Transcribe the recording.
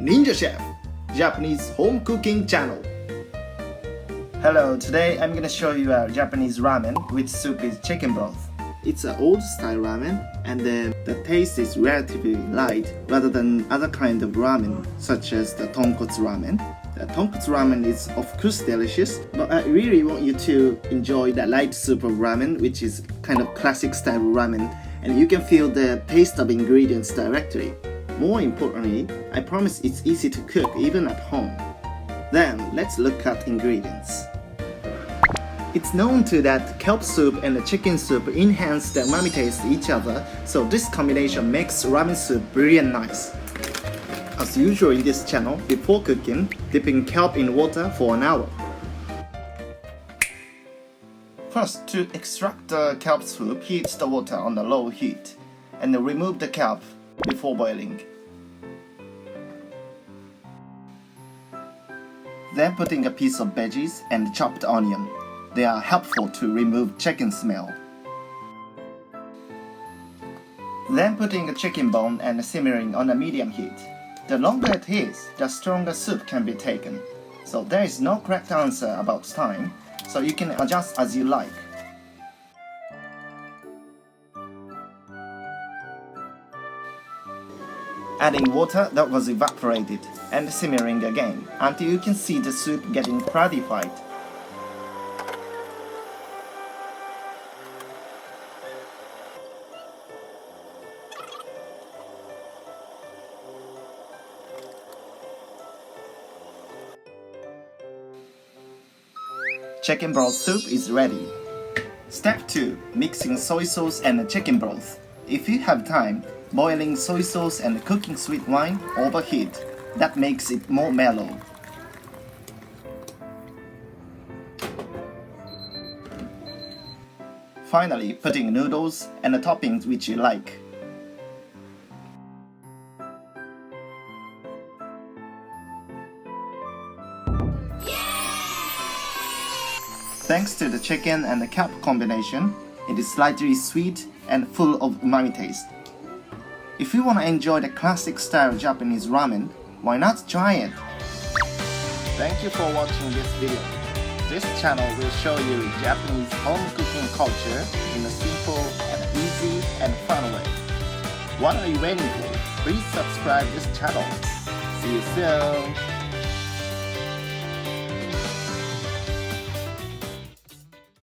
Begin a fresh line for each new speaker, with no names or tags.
Ninja Chef, Japanese home cooking channel. Hello, today I'm gonna show you a Japanese ramen which soup is chicken broth. It's an old style ramen and the taste is relatively light rather than other kind of ramen such as the tonkotsu ramen. The tonkotsu ramen is of course delicious, but I really want you to enjoy the light soup of ramen, which is kind of classic style ramen, and you can feel the taste of ingredients directly. More importantly, I promise it's easy to cook even at home. Then let's look at ingredients. It's known to that kelp soup and the chicken soup enhance the umami taste each other, so this combination makes ramen soup brilliant nice. As usual in this channel, before cooking, dipping kelp in water for an hour. First, to extract the kelp soup, heat the water on the low heat and remove the kelp before boiling. Then putting a piece of veggies and chopped onion. They are helpful to remove chicken smell. Then putting a chicken bone and simmering on a medium heat. The longer it is, the stronger soup can be taken. So there is no correct answer about time, so you can adjust as you like. Adding water that was evaporated and simmering again until you can see the soup getting clarified. Chicken broth soup is ready. Step 2. Mixing soy sauce and chicken broth. If you have time, boiling soy sauce and cooking sweet wine overheat. That makes it more mellow. Finally, putting noodles and the toppings which you like. Thanks to the chicken and the kelp combination, it is slightly sweet and full of umami taste. If you want to enjoy the classic style Japanese ramen, why not try it? Thank you for watching this video. This channel will show you Japanese home cooking culture in a simple and easy and fun way. What are you waiting for? Please subscribe this channel. See you soon!